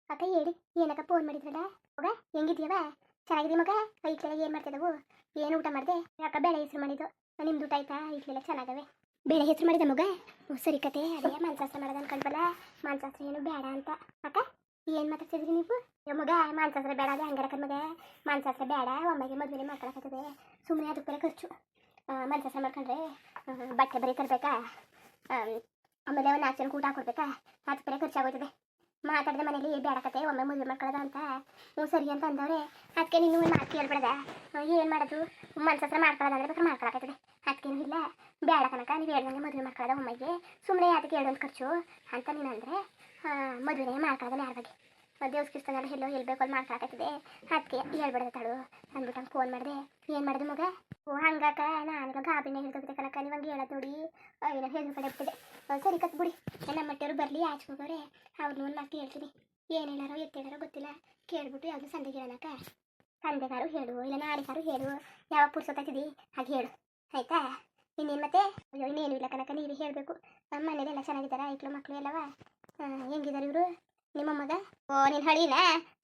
ಅಕ್ಕ ಹೇಳಿ ಏನಕ್ಕ ಫೋನ್ ಮಾಡಿದ್ರಲ್ಲ ಮಗ ಹೆಂಗಿದ್ಯವ ಚೆನ್ನಾಗಿದ್ದೀವಿ ಮಗ ಐಕ್ಲೆಲ್ಲ ಏನು ಮಾಡ್ತಿದ್ದವು ಏನು ಊಟ ಮಾಡಿದೆ ಅಕ್ಕ ಬೇಳೆ ಹೆಸರು ಮಾಡಿದ್ದು ನಿಮ್ದು ಊಟ ಆಯ್ತಾ ಐಕ್ಲೆಲ್ಲ ಚೆನ್ನಾಗವೆ ಬೇಳೆ ಹೆಸರು ಮಾಡಿದೆ ಮಗ ಸರಿ ಕತೆ ಅದೇ ಮಾಂಸಾಸ್ತ್ರ ಮಾಡೋದು ಅನ್ಕೊಂಡ್ಬಲ್ಲ ಮಾಂಸಾಸ್ತ್ರ ಏನು ಬೇಡ ಅಂತ ಅಕ್ಕ ಏನು ಮಾತಾಡ್ತಿದ್ರಿ ನೀವು ಮಗ ಮಾಂಸಾಸ್ತ್ರ ಬೇಡ ಅದೇ ಹಂಗಾರಕ್ಕ ಮಗ ಮಾಂಸಾಸ್ತ್ರ ಬೇಡ ಒಮ್ಮೆಗೆ ಮದುವೆ ಮಾಡ್ಕೊಳಕತ್ತದೆ ಸುಮ್ಮನೆ ಅದಕ್ಕೆ ಖರ್ಚು ಮಾಂಸಾಸ್ತ್ರ ಮಾಡ್ಕೊಂಡ್ರೆ ಬಟ್ಟೆ ಬರೀ ತರಬೇಕಾ ಆಮೇಲೆ ಒಂದು 4 ಜನ ಊಟ ಹಾಕೊಡ್ಬೇಕಾ ಅದಕ್ಕೆ ಖರ್ಚಾಗೋಯ್ತದೆ ಮಾತಾಡಿದ ಮನೇಲಿ ಬೇಡಕತೆ ಒಮ್ಮೆ ಮದುವೆ ಮಾಡ್ಕೊಳ್ಳೋದ ಅಂತ ಹ್ಞೂ ಸರಿ ಅಂತ ಅಂದವ್ರೆ ಅದಕ್ಕೆ ನೀನು ಒಂದು ಮಾತು ಕೇಳ್ಬೇಡ ಏನು ಮಾಡೋದು ಮನ್ಸತ್ರ ಮಾಡ್ಕೊಳ್ಳೋದಂದ್ರೆ ಬೇಕಾದ್ರೆ ಮಾಡ್ಕೊಳಕತ್ತದೆ ಅದಕ್ಕೇನು ಇಲ್ಲ ಬೇಡ ಕನಕ ನೀವು ಹೇಳ್ದಂಗೆ ಮದುವೆ ಮಾಡ್ಕೊಳ್ಳೋದ ಒಮ್ಮೆಗೆ ಸುಮ್ಮನೆ ಅದಕ್ಕೆ ಹೇಳೋದು ಖರ್ಚು ಅಂತ ನೀನು ಅಂದರೆ ಮದುವೆನೇ ಮಾಡ್ಕೊಳ್ಳೋದನ್ನ ಯಾರ ಬಗ್ಗೆ ದೇವಸ್ಕಿಸ್ತನೆಲ್ಲ ಎಲ್ಲೋ ಹೇಳ್ಬೇಕು ಅಲ್ಲಿ ಮಾಡ್ಕೊಳಕತ್ತದೆ ಅದಕ್ಕೆ ಹೇಳ್ಬೇಡದ ತಡು ಅಂದ್ಬಿಟ್ಟು ಹಂಗೆ ಫೋನ್ ಮಾಡಿದೆ ಏನು ಮಾಡೋದು ಮಗ ಓ ಹಂಗಾಕ ನಾನು ಗಾಬಿನ ಹೇಳ್ತೋಗಿದೆ ಕನಕ ನೀವು ಹಂಗೆ ಹೇಳೋದು ನೋಡಿ ಏನೋ ಹೆಣ್ಣು ಕಡೆ ಬಿಟ್ಟಿದೆ ಸರಿ ಕತ್ ಬಿಡಿ ನಮ್ಮ ಮಟ್ಟೆಯವರು ಬರಲಿ ಆಚೆ ಹೋಗೋರೆ ಅವ್ರನ್ನ ಒಂದು ಮಾತು ಹೇಳ್ತೀನಿ ಏನು ಹೇಳಾರೋ ಎತ್ತೇಳಾರೋ ಗೊತ್ತಿಲ್ಲ ಕೇಳ್ಬಿಟ್ಟು ಯಾವುದು ಸಂಜೆಗೆ ಹೇಳೋಣಕ್ಕ ಸಂಜೆಗಾರು ಹೇಳು ಇಲ್ಲ ನಾಳೆಗಾರು ಹೇಳು ಯಾವಾಗ ಪುರ್ಸೊತ್ತಾಗ್ತಿದಿ ಹಾಗೆ ಹೇಳು ಆಯ್ತಾ ಇನ್ನೇನು ಮತ್ತೆ ಅಯ್ಯೋ ಇನ್ನೇನು ಇಲ್ಲ ಕನಕ ನೀವೇ ಹೇಳಬೇಕು ನಮ್ಮ ಮನೇಲೆಲ್ಲ ಚೆನ್ನಾಗಿದ್ದಾರಾ ಐಕ್ಳು ಮಕ್ಕಳು ಎಲ್ಲವ ಹೆಂಗಿದ್ದಾರೆ ಇವರು ನಿಮ್ಮ ಮಗ ಓ ನೀನು ಹಳಿನ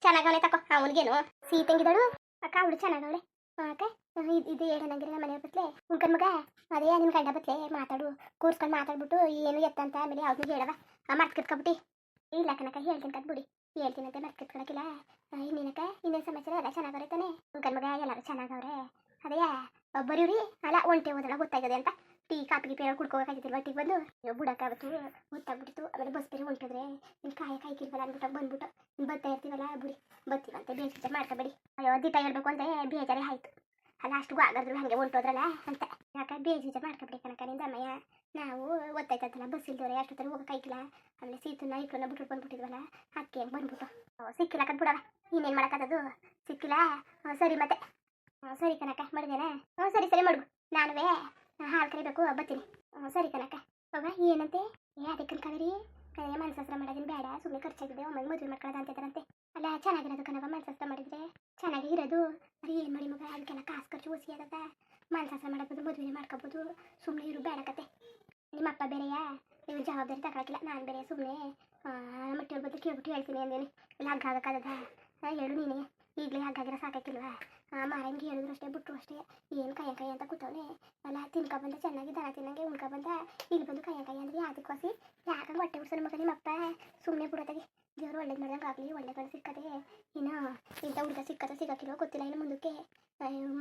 ಚೆನ್ನಾಗವಳೆ ತಕೋ ಅವನಿಗೇನು ಸೀತಂಗಿದಳು ಅಕ್ಕ ಅವಳು ಚೆನ್ನಾಗವಳೆ ಅಕ್ಕ ಇದು ಹೇಳೋಣಂಗಿರ ನಮ್ಮ ಮನೆಯವ್ರ ಬತ್ಲೆ ಉಂಕನ್ ಮಗ ಅದೇ ನಿನ್ನ ಗಂಡ ಬತ್ಲೆ ಮಾತಾಡು ಕೂರ್ಸ್ಕೊಂಡು ಮಾತಾಡ್ಬಿಟ್ಟು ಏನು ಎತ್ತಂತ ಆಮೇಲೆ ಯಾವ್ದು ಹೇಳವ ಮರ್ತು ಕಿತ್ಕೊಬಿಟ್ಟು ಇಲ್ಲ ಕನಕ ಹೇಳ್ತೀನಿ ಕತ್ ಬಿಡಿ ಹೇಳ್ತೀನಂತೆ ಮರ್ತು ಕಿತ್ಕೊಳಕಿಲ್ಲ ಇನ್ನೇನಕ್ಕ ಇನ್ನೇನು ಸಮಾಚಾರ ಎಲ್ಲ ಚೆನ್ನಾಗವ್ರೆ ತಾನೆ ಉಂಕನ್ ಮಗ ಎಲ್ಲರೂ ಚೆನ್ನಾಗವ್ರೆ ಅದೇ ಬರೀವ್ರಿ ಅಲ್ಲ ಒಂಟೆ ಹೋದಲ್ಲ ಗೊತ್ತಾಗದೆ ಅಂತ ಟೀ ಕಾಪಿ ಪೇರ ಕುಡ್ಕೋಬೇಕಾಗಿತ್ತಿಲ್ವ ಟೀ ಬಂದು ಬುಡಕ್ಕಾಗತ್ತು ಗೊತ್ತಾಗ್ಬಿಟ್ಟಿತ್ತು ಆಮೇಲೆ ಬಸ್ ಬೇರೆ ಹೊಂಟಿದ್ರೆ ಇಲ್ಲಿ ಕಾಯ್ಕಿಲ್ವಲ್ಲ ಅಂದ್ಬಿಟ್ಟು ಬಂದ್ಬಿಟ್ಟು ಬರ್ತಾ ಇರ್ತೀವಲ್ಲ ಬುಡಿ ಬರ್ತೀವಂತೆ ಬೇಜಾರು ಮಾಡ್ಕೋಬೇಡಿ ಅಯ್ಯೋ ದಿಟ ಹೇಳ್ಬೇಕು ಅಂದರೆ ಬೇಜಾರೇ ಆಯಿತು ಅಲ್ಲ ಅಷ್ಟು ಆಗಾದ್ರು ಹಾಗೆ ಹೊಂಟೋದ್ರಲ್ಲ ಅಂತ ಯಾಕೆ ಬೇಜಾರು ಮಾಡ್ಕೊಬಿಡಿ ಕನಕ ನಿಂದ ಅಮ್ಮಯ್ಯ ನಾವು ಗೊತ್ತಾಯ್ತಲ್ಲ ಬಸ್ ಇಲ್ದವ್ರೆ ಅಷ್ಟೊತ್ತರ ಹೋಗೋಕ್ಕಾಯ್ಕಿಲ್ಲ ಆಮೇಲೆ ಸೀತನ್ನ ಇಟ್ಲನ್ನ ಬಿಟ್ಟು ಬಂದ್ಬಿಟ್ಟಿದ್ವಲ್ಲ ಅದಕ್ಕೆ ಬಂದ್ಬಿಟ್ಟು ಸಿಕ್ಕಿಲ್ಲ ಕತ್ ಬಿಡವ ಇನ್ನೇನು ಮಾಡೋಕ್ಕದು ಸಿಕ್ಕಿಲ್ಲ ಸರಿ ಮತ್ತೆ ಸರಿ ಕನಕ ಮಾಡಿದೇನಾ ಸರಿ ಸರಿ ಮಾಡು ನಾನುವೇ ಹಾಲು ಕರಿಬೇಕು ಬರ್ತೀನಿ ಸರಿ ಕನಕ ಅವ ಏನಂತೆ ಅದಕ್ಕೆ ಕಾವೇರಿ ಮನಸ್ಸಾಸ್ತ್ರ ಮಾಡೋದನ್ನ ಬೇಡ ಸುಮ್ಮನೆ ಖರ್ಚಾಗಿದೆ ಒಮ್ಮೆ ಮದುವೆ ಮಾಡ್ಕೊಳ್ಳೋದು ಅಂತಿದ್ದಾರಂತೆ ಅಲ್ಲ ಚೆನ್ನಾಗಿರೋದು ಕನವ ಮನಸ್ಸಾಸ್ತ್ರ ಮಾಡಿದ್ರೆ ಚೆನ್ನಾಗಿ ಇರೋದು ಬರೀ ಏನು ಮಾಡಿ ಮಗ ಅದಕ್ಕೆಲ್ಲ ಕಾಸು ಖರ್ಚು ಹುಸಿ ಆಗತ್ತ ಮನಸ್ಸಾಸ್ತ್ರ ಮಾಡೋದು ಮದುವೆ ಮಾಡ್ಕೋಬೋದು ಸುಮ್ಮನೆ ಇರು ಬೇಡ ಕತೆ ನಿಮ್ಮ ಅಪ್ಪ ಬೇರೆಯಾ ನೀವು ಜವಾಬ್ದಾರಿ ತಗೊಳಕಿಲ್ಲ ನಾನು ಬೇರೆ ಸುಮ್ಮನೆ ಮಟ್ಟೆ ಬದ್ದು ಕೇಳ್ಬಿಟ್ಟು ಹೇಳ್ತೀನಿ ಅಂದೇನೆ ಇಲ್ಲ ಹಗ್ಗ ಆಗಕ್ಕದ ಹೇಳು ನೀನೇ ಈಗಲೇ ಹಗ್ಗಾಗಿರೋ ಸಾಕಾಕಿಲ್ವಾ ಮಾರಂಗಿ ಹೇಳಿದ್ರು ಅಷ್ಟೇ ಬಿಟ್ಟರು ಅಷ್ಟೇ ಏನು ಕೈ ಅಂತ ಕೂತವನೆ ಅಲ್ಲ ತಿನ್ಕೊಬಂದ ಚೆನ್ನಾಗಿ ದನ ತಿನ್ನಂಗೆ ಉಣ್ಕೊಬಂದ ಇಲ್ಲಿ ಬಂದು ಕೈ ಅಂದರೆ ಯಾವ್ದಕ್ಕೋಸಿ ಯಾಕಂಗೆ ಹೊಟ್ಟೆ ಉಡ್ಸೋ ಮಗ ನಿಮ್ಮಪ್ಪ ಸುಮ್ಮನೆ ಬಿಡೋದಾಗೆ ದೇವರು ಒಳ್ಳೇದು ಮಾಡ್ದಂಗೆ ಆಗಲಿ ಒಳ್ಳೆಗಳು ಸಿಕ್ಕದೆ ಇನ್ನು ಇಂಥ ಹುಡುಗ ಸಿಕ್ಕಿರೋ ಗೊತ್ತಿಲ್ಲ ಇನ್ನು ಮುಂದಕ್ಕೆ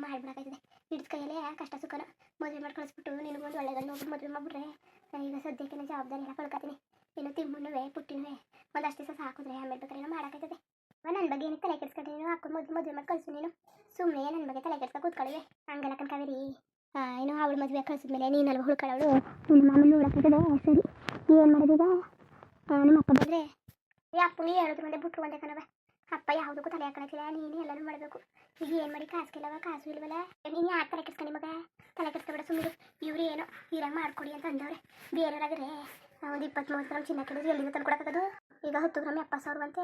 ಮಾಡ್ಬಿಡೋಕ್ಕಾಯ್ತದೆ ಹಿಡಿದ ಕೈಯಲ್ಲೇ ಕಷ್ಟ ಸುಖನ ಮದುವೆ ಮಾಡಿ ಕಳಿಸ್ಬಿಟ್ಟು ನಿನಗೊಂದು ಒಳ್ಳೆಗಳು ನೋಡ್ಬಿಟ್ಟು ಮದುವೆ ಮಾಡಿಬಿಟ್ರೆ ಈಗ ಸದ್ಯಕ್ಕೆ ಜವಾಬ್ದಾರಿ ಎಲ್ಲ ಕಳ್ಕೊತೀನಿ ಇನ್ನು ತಿಮ್ಮಣ್ಣುವೆ ಪುಟ್ಟಿನುವೆ ಒಂದಷ್ಟು ದಿವಸ ಸಾಕಿದ್ರೆ ಆಮೇಲೆ ಬೇಕಾದ್ರೆ ಮಾಡೋಕ್ಕಾಯ್ತದೆ ನನ್ನ ಬಗ್ಗೆ ಏನು ತಲೆ ಕೆಡ್ಸ್ಕೊಂಡು ನೀನು ಹಾಕೊಂಡು ಮದುವೆ ಮಾಡಿ ಕಳಿಸು ನೀನು ಸುಮ್ಮನೆ ನನ್ನ ಬಗ್ಗೆ ತಲೆ ಕೆಡ್ಸ್ಕೊಂಡು ಕೂತ್ಕೊಳ್ಳಿವೆ ಹಂಗೆಲ್ಲ ಕಾವೇರಿ ಇನ್ನು ಅವಳು ಮದುವೆ ಕಳಿಸಿದ್ಮೇಲೆ ನೀನಲ್ವ ಹುಳ್ಕೊಳ್ಳೋಳು ನಿಮ್ಮ ಮಾಮೂಲಿ ನೋಡೋಕ್ಕಾಗದೆ ಸರಿ ಏನು ಮಾಡೋದೀಗ ನಿಮ್ಮ ಅಪ್ಪ ಬಂದರೆ ಅಪ್ಪನಿಗೆ ಹೇಳಿದ್ರು ಒಂದೇ ಬಿಟ್ರು ಒಂದೇ ಕಣವ ಅಪ್ಪ ಯಾವುದಕ್ಕೂ ತಲೆ ಹಾಕೊಳಕ್ಕಿಲ್ಲ ನೀನು ಎಲ್ಲನೂ ಮಾಡಬೇಕು ಈಗ ಏನು ಮಾಡಿ ಕಾಸಿಲ್ಲವ ಕಾಸು ಇಲ್ವಲ್ಲ ನೀನು ಯಾಕೆ ತಲೆ ಕೆಡ್ಸ್ಕೊಂಡು ಮಗ ತಲೆ ಕೆಡ್ಸ್ಕೊಬೇಡ ಸುಮ್ಮನೆ ಇವ್ರು ಏನೋ ಇರಂಗೆ ಮಾಡ್ಕೊಡಿ ಅಂತ ಅಂದವ್ರೆ ಬೇರೆಯವರಾದ್ರೆ ಒಂದು 20-30 ಗ್ರಾಮ್ ಚಿನ್ನ ಕೇಳಿದ್ರೆ ಎಲ್ಲಿಂದ ತಂದು ಕೊಡೋಕ್ಕಾಗೋದು ಈಗ 10 ಗ್ರಾಮ್ 70,000 ಅಂತೆ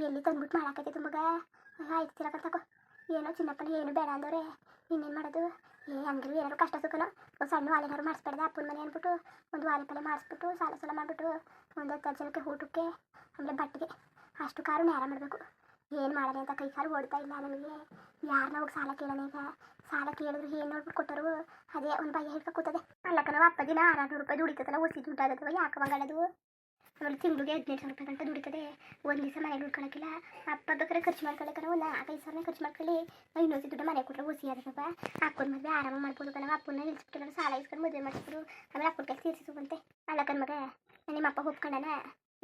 ಎಲ್ಲಿ ತಂದ್ಬಿಟ್ಟು ಮಾಡೋಕ್ಕೈತೆ ಮಗ ಆಯ್ತು ತಿರಕಂತಕೋ ಏನೋ ಚಿನ್ನಪ್ಪನ ಏನು ಬೇಡ ಅಂದವ್ರೆ ಇನ್ನೇನು ಮಾಡೋದು ಹಂಗಿರು ಏನಾದ್ರು ಕಷ್ಟ ಸುಖನೋ ಸಣ್ಣ ವಾಲೆನಾರು ಮಾಡಿಸ್ಬೇಡ್ದೆ ಅಪ್ಪನ ಮನೆ ಅಂದ್ಬಿಟ್ಟು ಒಂದು ವಾಲೆ ಪಲ್ಲೆ ಮಾಡಿಸ್ಬಿಟ್ಟು ಸಾಲ ಮಾಡಿಬಿಟ್ಟು ಒಂದು 10 ಜನಕ್ಕೆ ಊಟಕ್ಕೆ ಆಮೇಲೆ ಬಟ್ಟೆಗೆ ಅಷ್ಟು ಕಾರು ನೇರ ಮಾಡಬೇಕು ಏನು ಮಾಡೋಣ ಅಂತ ಕೈ ಕಾಲು ಓಡ್ತಾ ಇಲ್ಲ ನಮಗೆ ಯಾರನ್ನ ಹೋಗಿ ಸಾಲ ಕೇಳೋಣ ಈಗ ಸಾಲ ಕೇಳಿದ್ರು ಏನು ನೋಡ್ಬಿಟ್ಟು ಕೊಟ್ಟರು ಅದೇ ಒಂದು ಭಯ ಹಿಡ್ಕೊ ಕೂತದೆ ಅಲ್ಲಕ್ಕ ನಾವು ಅಪ್ಪ ದಿನ 600 ರೂಪಾಯಿ ದುಡಿತದಲ್ಲ ಒಸಿ ದುಡ್ಡಾಗತ್ತವ ಯಾಕೆ ಮಂಗಳದು ಆಮೇಲೆ ತಿಂಗಳಿಗೆ 1500 ರೂಪಾಯಿ ಗಂಟೆ ದುಡಿತದೆ ಒಂದು ದಿವಸ ಮನೆಗೆ ಉಳ್ಕೊಳ್ಳೋಕ್ಕಿಲ್ಲ ಅಪ್ಪ ಬೇಕಾದ್ರೆ ಖರ್ಚು ಮಾಡ್ಕೊಳ್ಳೋಕೆ ಒಂದು 4-5 ಸಾವಿರ ಖರ್ಚು ಮಾಡ್ಕೊಳ್ಳಿ ಇನ್ನೊಂದು ದುಡ್ಡು ಮನೆ ಕೊಟ್ಟರೆ ಹುಸಿ ಆದಪ್ಪ ಅಪ್ಪನ ಮದುವೆ ಆರಾಮ ಮಾಡ್ಬೋದು ಕಣ ಅಪ್ಪನ ನಿಲ್ಸ್ಬಿಟ್ಟು ಸಾಲ ಇಸ್ಕೊಂಡು ಮದುವೆ ಮಾಡಿಸ್ಬಿಟ್ಟು ಆಮೇಲೆ ಅಪ್ಪನ ಕೈ ತೀರಿಸಿಸುವಂತೆ ಅಲ್ಲಕ್ಕನ ಮಗ ನಿಮ್ಮ ಅಪ್ಪ ಒಪ್ಕೊಂಡನ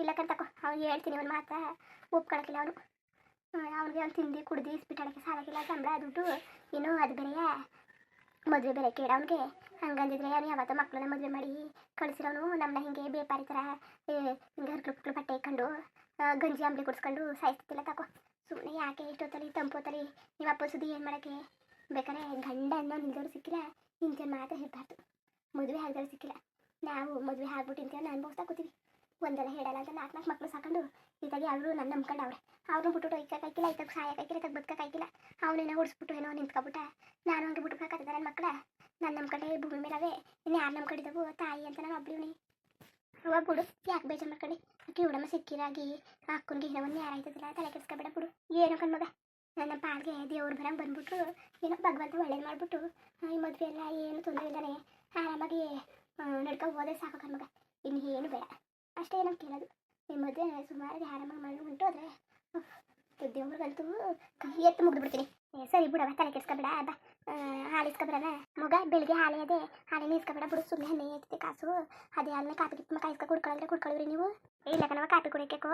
ಇಲ್ಲಕ್ಕಂತ ತಕೋ ಅವ್ನು ಹೇಳ್ತೀನಿ ಒಂದು ಮಾತಾ ಒಪ್ಕೊಳಕ್ಕಿಲ್ಲ ಅವನು ಅವ್ನಿಗೆ ಅವ್ನು ತಿಂದು ಕುಡ್ದು ಇಸ್ಬಿಟ್ಟಾಡಕ್ಕೆ ಸಾಲಕ್ಕಿಲ್ಲ ಸಂಬಳ ದುಡ್ಡು ಇನ್ನು ಅದು ಬೇರೆಯಾ ಮದುವೆ ಬೇರೆ ಕೇಳ ಅವ್ನಿಗೆ ಹಂಗಂದಿದ್ರೆ ಅವ್ನು ಯಾವತ್ತೋ ಮಕ್ಕಳನ್ನ ಮದುವೆ ಮಾಡಿ ಕಳಿಸಿರೋನು ನಮ್ಮನ್ನ ಹಿಂಗೆ ಬೇಪಾರಿ ಥರ ಹಿಂಗೆ ಹರ್ಕಳು ಬಟ್ಟೆ ಇಕ್ಕೊಂಡು ಗಂಜಿ ಅಂಬಲಿ ಕುಡಿಸ್ಕೊಂಡು ಸಾಯಿಸ್ತಿಲ್ಲ ತಕೋ ಸುಮ್ಮನೆ ಯಾಕೆ ಇಷ್ಟೊತ್ತಲ್ಲಿ ತಂಪೋತಲ್ಲಿ ನೀವು ಅಪ್ಪ ಸುದ್ದಿ ಏನು ಮಾಡೋಕ್ಕೆ ಬೇಕಾದ್ರೆ ಗಂಡ ಅನ್ನೋ ನಿಲ್ದವ್ರು ಸಿಕ್ಕಿಲ್ಲ ಇಂಥ ಮಾತ್ರ ಇರಬಾರ್ದು ಮದುವೆ ಆಗ್ದವ್ರು ಸಿಕ್ಕಿಲ್ಲ ನಾವು ಮದುವೆ ಆಗ್ಬಿಟ್ಟು ಇಂಥ ಅನುಭವಿಸ್ತಾ ಕೂತೀವಿ ಒಂದೆಲ್ಲ ಹೇಳಲ್ಲ ಅಂತ 4 ಮಕ್ಕಳು ಸಾಕೊಂಡು ಇದಾಗಿ ಅವರು ನನ್ನ ನಂಬ್ಕೊಂಡು ಅವ್ರೆ ಅವ್ರನ್ನ ಬಿಟ್ಟು ಒಯ್ಕಾಕಿಲ್ಲ ಇತ್ತಾಗ ಸಾಯಕ್ಕಾಯ್ಕಿಲ್ಲ ಇತ್ತಾಗ ಬದುಕಾಕಿಲ್ಲ ಅವನೇನೋ ಹೊಡಿಸ್ಬಿಟ್ಟು ಏನೋ ನಿಂತ್ಕೊಬಿಟ್ಟ ನಾನು ಹಂಗೆ ಬಿಟ್ಟು ಹಾಕತ್ತಿದ್ದೆ ನನ್ನ ಮಕ್ಕಳ ನನ್ನ ನಂಬ್ಕೊಂಡೆ ಭೂಮಿ ಮೇಲವೇ ಇನ್ನು ಯಾರು ನಂಬ್ಕೊಂಡಿದ್ದವು ತಾಯಿ ಅಂತ ನಾನು ಒಬ್ಬಳಿವ್ನಿ ಅವ ಬಿಡು ಯಾಕೆ ಬೇಜಾರು ಮಾಡ್ಕೊಳ್ಳಿ ಕಿವುಡಮ್ಮ ಸಿಕ್ಕಿರಾಗಿ ಅಕ್ಕನಿಗೆ ಏನೋ ಒಂದು ಯಾರಾಯ್ತದಿಲ್ಲ ತಲೆ ಕೆಡಿಸ್ಕೊಬೇಡ ಬಿಡು ಏನೋ ಕಣ್ಮಗ ನನ್ನ ಪಾಲ್ಗೆ ದೇವ್ರು ಬರಂಗೆ ಬಂದ್ಬಿಟ್ರು ಏನೋ ಭಗವಂತ ಒಳ್ಳೇದು ಮಾಡಿಬಿಟ್ಟು ಈ ಮದುವೆ ಎಲ್ಲ ಏನು ತೊಂದರೆ ಇಲ್ಲದೆ ಆರಾಮಾಗಿ ನಡ್ಕೊಂಡು ಹೋದ್ರೆ ಸಾಕು ಕಣ್ಮಗ ಇನ್ನು ಏನು ಬೇಡ ಅಷ್ಟೇ ಏನೋ ಕೇಳೋದು ಈ ಮದುವೆ ಸುಮಾರು ಆರಾಮಾಗಿ ಮಾಡಿ ಹೊಂಟೋದ್ರೆ ದೇವ್ರಿಗಂತೂ ಕೈ ಎತ್ತು ಮುಗ್ದು ಬಿಡ್ತೀನಿ ಸರಿ ಬಿಡವ ತಲೆ ಕೆಡ್ಸ್ಕೊಬೇಡ ಬಾ ಹಾಲು ಇಸ್ಕೊಬರಲ್ಲ ಮಗ ಬೆಳಿಗ್ಗೆ ಹಾಲೇ ಅದೇ ಹಾಲಿನ ಇಸ್ಕೊಬೇಡ ಬಿಡು ಸುಮ್ಮನೆ ಹಣ್ಣೆ ಐತದೆ ಕಾಸು ಅದೇ ಹಾಲನ್ನ ಕಾಪಿ ಕಿಪ್ಪ ಕಾಯಿಸ್ಕೊ ಕುಡ್ಕೊಳ್ಳೋದ್ರೆ ಕುಡ್ಕೊಳ್ಳ್ರಿ ನೀವು ಇಲ್ಲ ಕಣವ ಕಾಪಿ ಕುಡಿಯೋಕ್ಕೋ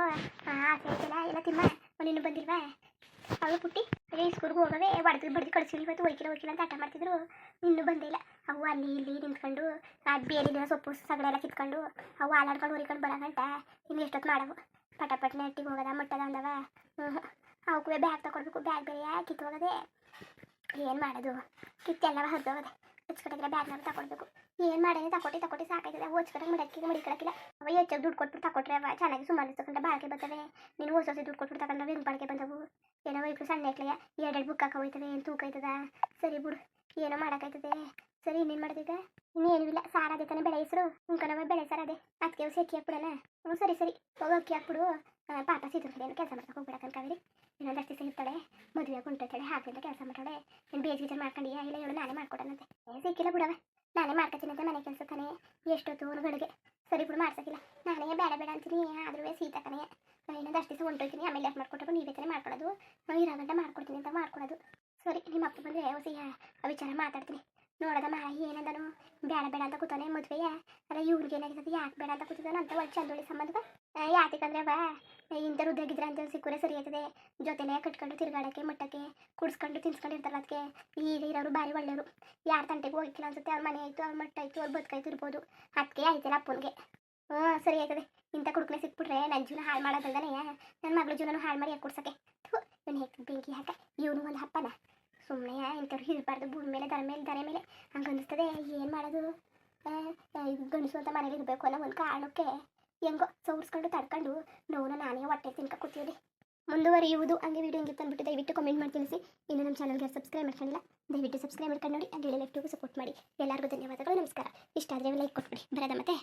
ಆಸೆ ಐತಿಲ್ಲ ಇಲ್ಲ ತಿಮ್ಮ ನೀನು ಬಂದಿಲ್ವಾ ಅವಳು ಪುಟ್ಟಿ ಈ ಸ್ಕೂಲ್ಗೆ ಹೋಗವೆ ಬಡ್ದು ಬಡ್ದು ಕಳಿಸಿಲ್ಲ ಇವತ್ತು ಹೋಯ್ಕಿಲ್ಲ ಅಂತ ಆಟ ಮಾಡ್ತಿದ್ರು ಇನ್ನೂ ಬಂದೇ ಇಲ್ಲ ಅವು ಅಲ್ಲಿ ಇಲ್ಲಿ ನಿಂತ್ಕೊಂಡು ಬೇರೆ ಸೊಪ್ಪು ಸಗಡೆ ಎಲ್ಲ ಕಿತ್ಕೊಂಡು ಅವು ಹಾಲಾಡ್ಕೊಂಡು ಹುರಿಕೊಂಡು ಬರೋಗಂಟ ಇನ್ನು ಎಷ್ಟೊತ್ತು ಮಾಡವು ಪಟ ನೆಟ್ಟಿಗೆ ಹೋಗೋದ ಮಟ್ಟದ ಅಂದವ ಅವಕ್ಕೂ ಬ್ಯಾಗ್ ತಗೊಳ್ಬೇಕು ಬ್ಯಾಗ್ ಬೇರೆ ಕಿತ್ತು ಹೋಗೋದೆ ಏನು ಮಾಡೋದು ಕಿತ್ತೆಲ್ಲವ ಹರಿದೋಗದೆ ಹಚ್ಕೊಟ್ಟಿದ್ರೆ ಬ್ಯಾಗ್ನಾಗ ತಗೊಳ್ಬೇಕು ಏನು ಮಾಡೋದು ತಗೊಟ್ಟು ಸಾಕಾಯ್ತದೆ ಹೊಚ್ಕೊಟ್ಟಂಗೆ ಮಡಿಕೊಳಕ್ಕಿಲ್ಲ ಅವ ಹೆಚ್ಚಾಗಿ ದುಡ್ಡು ಕೊಟ್ಬಿಟ್ಟು ತಗೊಟ್ರೆ ಅವ ಚೆನ್ನಾಗಿ ಸುಮಾರು ತಗೊಂಡ್ರೆ ಬಾಳಿಕೆ ಬರ್ತವೆ ನೀನು ಹೊಸ ದುಡ್ಡು ಕೊಟ್ಬಿಟ್ಟು ತಗೊಂಡ್ರೆ ಹೆಂಗೆ ಬಾಳಿಕೆ ಬಂದವು ಏನೋ ಇಬ್ಬರು ಸಣ್ಣ ಐಕ್ಲೆಯ ಎರಡೆರಡು ಬುಕ್ ಹಾಕೋ ಹೋಯ್ತವೆ ಏನು ತೂಕ ಆಯ್ತದ ಸರಿ ಬಿಡು ಏನೋ ಮಾಡೋಕ್ಕಾಯ್ತದೆ ಸರಿ ಇನ್ನೇನು ಮಾಡೋದೀಗ ಇನ್ನೇನು ಇಲ್ಲ ಸಾರು ಅದೇ ತಾನೇ ಬೆಳೆ ಹೆಸರು ಉಂಕನವ ಬೆಳೆ ಸಾರು ಅದೇ ಅದಕ್ಕೆ ಅಕ್ಕಿ ಹಾಕ್ಬಿಡಲ್ಲ ಹ್ಞೂ ಸರಿ ಹೋಗಿ ಅಕ್ಕಿ ಹಾಕ್ಬಿಡು ಪಾಪ ಸೀತು ಕಡೆ ಕೆಲಸ ಮಾಡ್ಕೊಂಡು ಹೋಗ್ಬಿಡಕ್ಕೆ ಕಾವೇರಿ ಇನ್ನೊಂದು ಅಷ್ಟು ದಿವಸ ಇರ್ತಾಳೆ ಮದುವೆ ಹೊಂಟೋತಾಳೆ ಹಾಕಿಂದ ಕೆಲಸ ಮಾಡ್ತಾಳೆ ನೀನು ಬೇಜ ಮಾಡ್ಕೊಂಡಿಯಾ ಇಲ್ಲ ಹೇಳು ನಾನೇ ಮಾಡ್ಕೊಡೋಣಂತೆ ಸಿಕ್ಕಿಲ್ಲ ಬಿಡವ ನಾನೇ ಮಾಡ್ಕೊತೀನಂತೆ ಮನೆ ಕೆಲಸ ತಾನೇ ಎಷ್ಟೊತ್ತು ಗಳಿಗೆ ಸರಿ ಬಿಡು ಮಾಡ್ಸೋಕ್ಕಿಲ್ಲ ನಾನೇ ಬೇಡ ಅಂತೀನಿ ಆದ್ರೂ ಸೀತಾ ಕಣೆ ಇನ್ನೊಂದು ಅಷ್ಟು ದಿವಸ ಹೊಂಟೋಗ್ತೀನಿ ಆಮೇಲೆ ಯಾಕೆ ಮಾಡ್ಕೊಟ್ಟು ನೀವೇ ತಾನೇ ಮಾಡ್ಕೊಳ್ಳೋದು ಇರೋ ಗಂಟೆ ಮಾಡ್ಕೊಡ್ತೀನಿ ಅಂತ ಮಾಡ್ಕೊಡೋದು ಸರಿ ನಿಮ್ಮ ಅಪ್ಪ ಬಂದರೆ ಹೊಸ ವಿಚಾರ ಮಾತಾಡ್ತೀನಿ ನೋಡೋದಮ್ಮ ಏನಂದನು ಬೇಡ ಅಂತ ಕೂತಾನೆ ಮದುವೆಯ ಅಲ್ಲ ಇವ್ರಿಗೆ ಏನಾಗಿರ್ತದೆ ಯಾಕೆ ಬೇಡ ಅಂತ ಕೂತಿದ್ದಾನೆ ಅಂತ ಒಂದು ಚಂದೊಳ್ಳಿ ಸಂಬಂಧ ಯಾತಕ್ಕಂದ್ರೆ ಅವ ಇಂಥವ್ರು ಉದ್ದಾಗಿದ್ರೆ ಅಂತ ಸಿಕ್ಕರೆ ಸರಿ ಆಯ್ತದೆ ಜೊತೆಲೇ ಕಟ್ಕೊಂಡು ತಿರುಗಾಡೋಕ್ಕೆ ಮಟ್ಟಕ್ಕೆ ಕುಡಿಸ್ಕೊಂಡು ತಿನ್ಸ್ಕೊಂಡಿರ್ತಾರಲ್ಲ ಅದಕ್ಕೆ ಈಗ ಇರೋರು ಭಾರಿ ಒಳ್ಳೆಯವರು ಯಾರ ತಂಟೆಗೂ ಹೋಗಿಲ್ಲ ಅನ್ಸುತ್ತೆ ಅವ್ರ ಮನೆ ಆಯಿತು ಅವ್ರ ಮಟ್ಟ ಆಯಿತು ಅವ್ರ ಬದುಕಾಯ್ತು ಇರ್ಬೋದು ಅದಕ್ಕೆ ಆಯ್ತಲ್ಲ ಅಪ್ಪನಿಗೆ ಸರಿ ಆಯ್ತದೆ ಇಂಥ ಕುಡುಕನೆ ಸಿಕ್ಬಿಟ್ರೆ ನನ್ನ ಜೀವನ ಹಾಳು ಮಾಡೋದಲ್ದಾನೆ ನನ್ನ ಮಗಳ ಜೀವನ ಹಾಳು ಮಾಡಿ ಯಾಕೆ ಕೊಡ್ಸೋಕ್ಕೆ ಇವನು ಹೇಗೆ ಬೆಂಕಿ ಹಾಕ ಇವನು ಒಂದು ಹಪ್ಪನ ಸುಮ್ಮನೆ ಇಂಥವ್ರು ಇರಬಾರ್ದು ಭೂಮಿ ಮೇಲೆ ದರೆ ಮೇಲೆ ಹಂಗೆ ಅನ್ನಿಸ್ತದೆ ಏನು ಮಾಡೋದು ಗಂಡಸು ಅಂತ ಮನೇಲಿ ಇರಬೇಕು ಅನ್ನೋ ಒಂದು ಕಾರಣಕ್ಕೆ ಹೆಂಗೋ ಸೌರ್ಸ್ಕೊಂಡು ತಡ್ಕೊಂಡು ನೋವು ನಾನೇ ಹೊಟ್ಟೆ ತಿನ್ಕ ಕೂತೀವಿ ಮುಂದುವರಿಯುವುದು ಹಂಗೆ ವೀಡಿಯೋ ಹೆಂಗಿತ್ತು ಅಂದ್ಬಿಟ್ಟು ದಯವಿಟ್ಟು ಕಮೆಂಟ್ ಮಾಡಿ ತಿಳಿಸಿ ಇನ್ನು ನಮ್ಮ ಚಾನಲ್ಗೆ ಸಬ್ಸ್ಕ್ರೈಬ್ ಮಾಡ್ಕೊಂಡಿಲ್ಲ ದಯವಿಟ್ಟು ಸಬ್ಸ್ಕ್ರೈಬ್ ಮಾಡ್ಕೊಂಡು ನೋಡಿ ಹಾಗೆ ಲೈಫ್ಟಿಗೂ ಸಪೋರ್ಟ್ ಮಾಡಿ ಎಲ್ಲರಿಗೂ ಧನ್ಯವಾದಗಳು ನಮಸ್ಕಾರ ಇಷ್ಟ ಆದರೆ ಲೈಕ್ ಕೊಟ್ಬಿಡಿ ಬರೋದ ಮತ್ತೆ